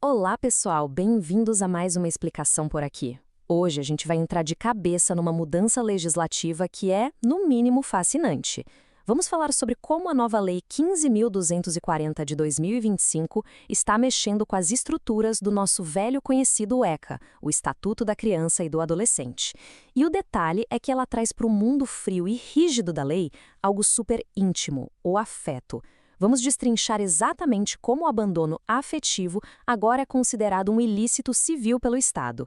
Olá, pessoal! Bem-vindos a mais uma explicação por aqui. Hoje a gente vai entrar de cabeça numa mudança legislativa que é, no mínimo, fascinante. Vamos falar sobre como a nova Lei 15.240 de 2025 está mexendo com as estruturas do nosso velho conhecido ECA, o Estatuto da Criança e do Adolescente. E o detalhe é que ela traz para o mundo frio e rígido da lei algo super íntimo, o afeto. Vamos destrinchar exatamente como o abandono afetivo agora é considerado um ilícito civil pelo Estado.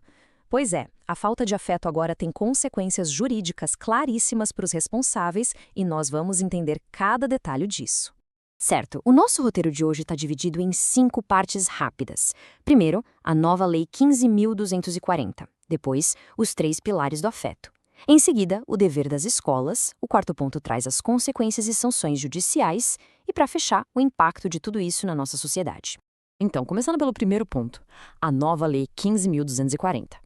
Pois é, a falta de afeto agora tem consequências jurídicas claríssimas para os responsáveis e nós vamos entender cada detalhe disso. Certo, o nosso roteiro de hoje está dividido em 5 partes rápidas. Primeiro, a nova Lei 15.240. Depois, os 3 pilares do afeto. Em seguida, o dever das escolas. O quarto ponto traz as consequências e sanções judiciais. E, para fechar, o impacto de tudo isso na nossa sociedade. Então, começando pelo primeiro ponto, a nova Lei 15.240.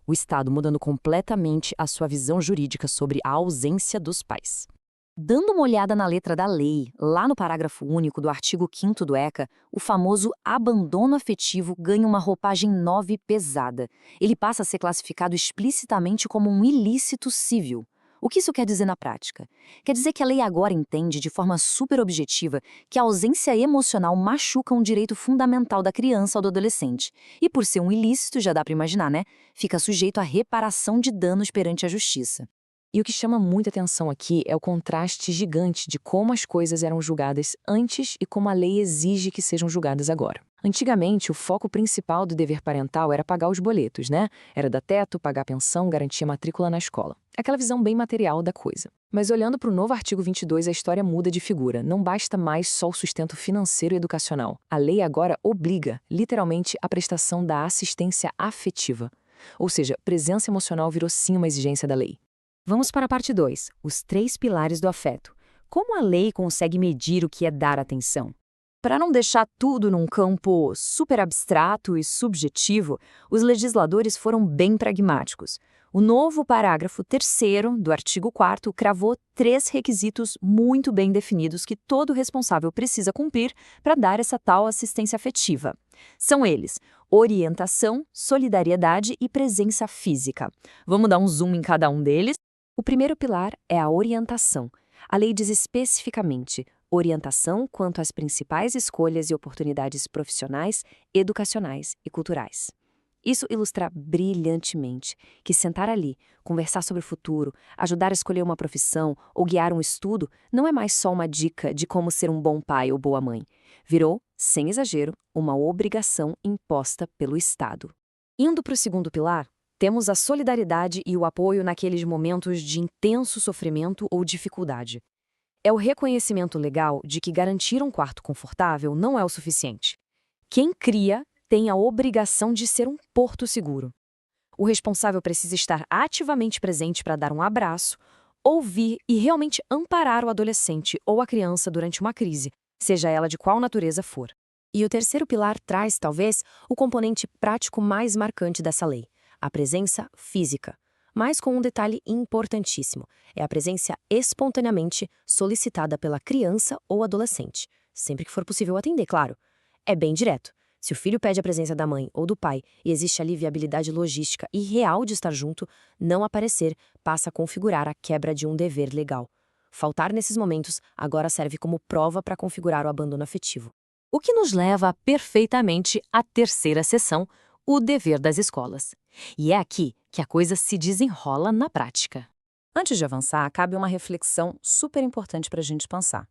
O Estado mudando completamente a sua visão jurídica sobre a ausência dos pais. Dando uma olhada na letra da lei, lá no parágrafo único do artigo 5º do ECA, o famoso abandono afetivo ganha uma roupagem nova e pesada. Ele passa a ser classificado explicitamente como um ilícito civil. O que isso quer dizer na prática? Quer dizer que a lei agora entende de forma super objetiva que a ausência emocional machuca um direito fundamental da criança ou do adolescente. E por ser um ilícito, já dá para imaginar, né? Fica sujeito à reparação de danos perante a justiça. E o que chama muita atenção aqui é o contraste gigante de como as coisas eram julgadas antes e como a lei exige que sejam julgadas agora. Antigamente, o foco principal do dever parental era pagar os boletos, né? Era dar teto, pagar a pensão, garantir a matrícula na escola. Aquela visão bem material da coisa. Mas olhando para o novo artigo 22, a história muda de figura. Não basta mais só o sustento financeiro e educacional. A lei agora obriga, literalmente, a prestação da assistência afetiva. Ou seja, presença emocional virou sim uma exigência da lei. Vamos para a parte 2, os 3 pilares do afeto. Como a lei consegue medir o que é dar atenção? Para não deixar tudo num campo super abstrato e subjetivo, os legisladores foram bem pragmáticos. O novo parágrafo 3º do artigo 4º cravou 3 requisitos muito bem definidos que todo responsável precisa cumprir para dar essa tal assistência afetiva. São eles: orientação, solidariedade e presença física. Vamos dar um zoom em cada um deles? O primeiro pilar é a orientação. A lei diz especificamente orientação quanto às principais escolhas e oportunidades profissionais, educacionais e culturais. Isso ilustra brilhantemente que sentar ali, conversar sobre o futuro, ajudar a escolher uma profissão ou guiar um estudo não é mais só uma dica de como ser um bom pai ou boa mãe. Virou, sem exagero, uma obrigação imposta pelo Estado. Indo para o segundo pilar, temos a solidariedade e o apoio naqueles momentos de intenso sofrimento ou dificuldade. É o reconhecimento legal de que garantir um quarto confortável não é o suficiente. Quem cria tem a obrigação de ser um porto seguro. O responsável precisa estar ativamente presente para dar um abraço, ouvir e realmente amparar o adolescente ou a criança durante uma crise, seja ela de qual natureza for. E o terceiro pilar traz, talvez, o componente prático mais marcante dessa lei: a presença física. Mas com um detalhe importantíssimo: é a presença espontaneamente solicitada pela criança ou adolescente, sempre que for possível atender, claro. É bem direto. Se o filho pede a presença da mãe ou do pai e existe ali viabilidade logística e real de estar junto, não aparecer passa a configurar a quebra de um dever legal. Faltar nesses momentos agora serve como prova para configurar o abandono afetivo. O que nos leva perfeitamente à terceira seção, o dever das escolas. E é aqui que a coisa se desenrola na prática. Antes de avançar, cabe uma reflexão super importante para a gente pensar.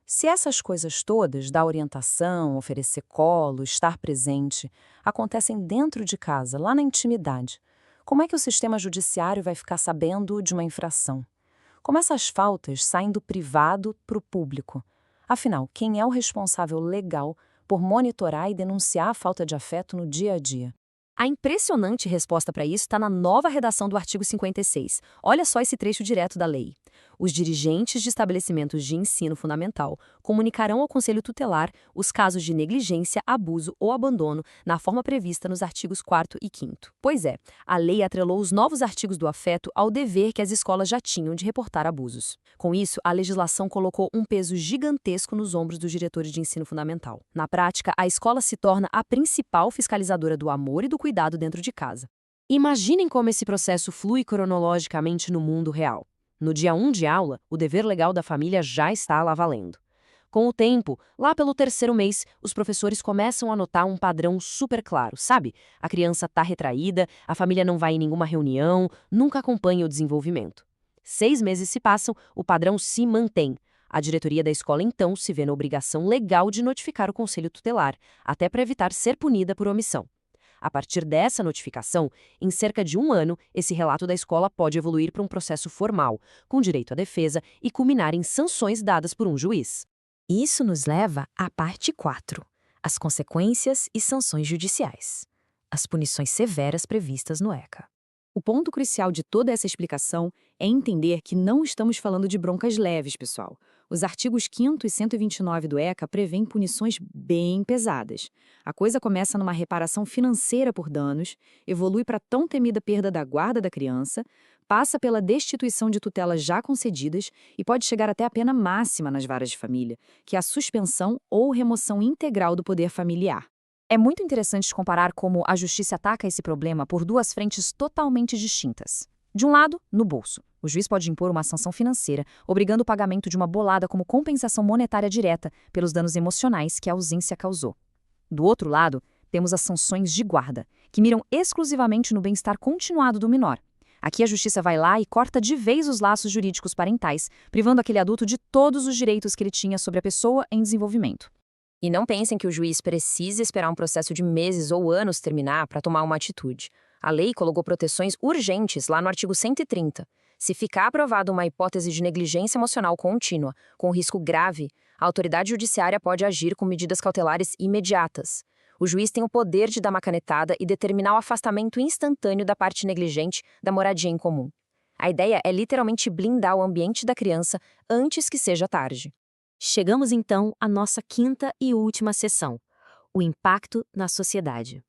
Se essas coisas todas, da orientação, oferecer colo, estar presente, acontecem dentro de casa, lá na intimidade, como é que o sistema judiciário vai ficar sabendo de uma infração? Como essas faltas saem do privado para o público? Afinal, quem é o responsável legal por monitorar e denunciar a falta de afeto no dia a dia? A impressionante resposta para isso está na nova redação do artigo 56. Olha só esse trecho direto da lei. Os dirigentes de estabelecimentos de ensino fundamental comunicarão ao Conselho Tutelar os casos de negligência, abuso ou abandono na forma prevista nos artigos 4º e 5º. Pois é, a lei atrelou os novos artigos do afeto ao dever que as escolas já tinham de reportar abusos. Com isso, a legislação colocou um peso gigantesco nos ombros dos diretores de ensino fundamental. Na prática, a escola se torna a principal fiscalizadora do amor e do cuidado dentro de casa. Imaginem como esse processo flui cronologicamente no mundo real. No dia 1 de aula, o dever legal da família já está lá valendo. Com o tempo, lá pelo 3º mês, os professores começam a notar um padrão super claro, sabe? A criança está retraída, a família não vai em nenhuma reunião, nunca acompanha o desenvolvimento. 6 meses se passam, o padrão se mantém. A diretoria da escola, então, se vê na obrigação legal de notificar o conselho tutelar, até para evitar ser punida por omissão. A partir dessa notificação, em cerca de 1 ano, esse relato da escola pode evoluir para um processo formal, com direito à defesa e culminar em sanções dadas por um juiz. Isso nos leva à parte 4, as consequências e sanções judiciais. As punições severas previstas no ECA. O ponto crucial de toda essa explicação é entender que não estamos falando de broncas leves, pessoal. Os artigos 5º e 129 do ECA prevêem punições bem pesadas. A coisa começa numa reparação financeira por danos, evolui para a tão temida perda da guarda da criança, passa pela destituição de tutelas já concedidas e pode chegar até a pena máxima nas varas de família, que é a suspensão ou remoção integral do poder familiar. É muito interessante comparar como a justiça ataca esse problema por 2 frentes totalmente distintas. De um lado, no bolso. O juiz pode impor uma sanção financeira, obrigando o pagamento de uma bolada como compensação monetária direta pelos danos emocionais que a ausência causou. Do outro lado, temos as sanções de guarda, que miram exclusivamente no bem-estar continuado do menor. Aqui a justiça vai lá e corta de vez os laços jurídicos parentais, privando aquele adulto de todos os direitos que ele tinha sobre a pessoa em desenvolvimento. E não pensem que o juiz precise esperar um processo de meses ou anos terminar para tomar uma atitude. A lei colocou proteções urgentes lá no artigo 130. Se ficar aprovada uma hipótese de negligência emocional contínua, com risco grave, a autoridade judiciária pode agir com medidas cautelares imediatas. O juiz tem o poder de dar uma canetada e determinar o afastamento instantâneo da parte negligente da moradia em comum. A ideia é literalmente blindar o ambiente da criança antes que seja tarde. Chegamos então à nossa 5ª e última sessão, o impacto na sociedade,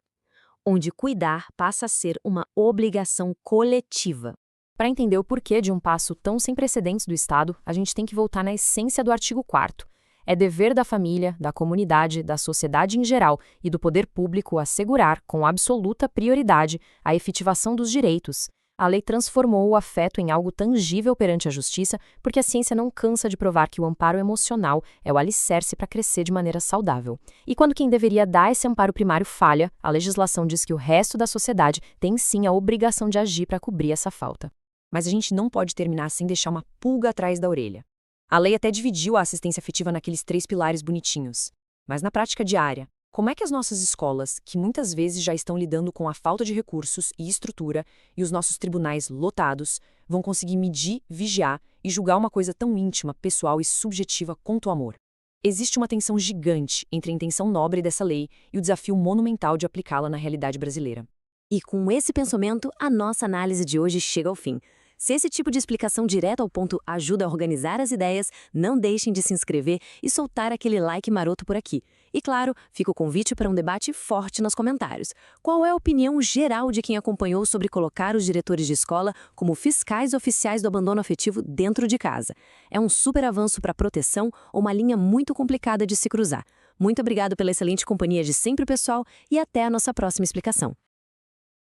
onde cuidar passa a ser uma obrigação coletiva. Para entender o porquê de um passo tão sem precedentes do Estado, a gente tem que voltar na essência do artigo 4º. É dever da família, da comunidade, da sociedade em geral e do poder público assegurar, com absoluta prioridade, a efetivação dos direitos. A lei transformou o afeto em algo tangível perante a justiça, porque a ciência não cansa de provar que o amparo emocional é o alicerce para crescer de maneira saudável. E quando quem deveria dar esse amparo primário falha, a legislação diz que o resto da sociedade tem sim a obrigação de agir para cobrir essa falta. Mas a gente não pode terminar sem deixar uma pulga atrás da orelha. A lei até dividiu a assistência afetiva naqueles 3 pilares bonitinhos. Mas na prática diária, como é que as nossas escolas, que muitas vezes já estão lidando com a falta de recursos e estrutura, e os nossos tribunais lotados, vão conseguir medir, vigiar e julgar uma coisa tão íntima, pessoal e subjetiva quanto o amor? Existe uma tensão gigante entre a intenção nobre dessa lei e o desafio monumental de aplicá-la na realidade brasileira. E com esse pensamento, a nossa análise de hoje chega ao fim. Se esse tipo de explicação direto ao ponto ajuda a organizar as ideias, não deixem de se inscrever e soltar aquele like maroto por aqui. E claro, fica o convite para um debate forte nos comentários. Qual é a opinião geral de quem acompanhou sobre colocar os diretores de escola como fiscais oficiais do abandono afetivo dentro de casa? É um super avanço para a proteção ou uma linha muito complicada de se cruzar? Muito obrigado pela excelente companhia de sempre, pessoal, e até a nossa próxima explicação.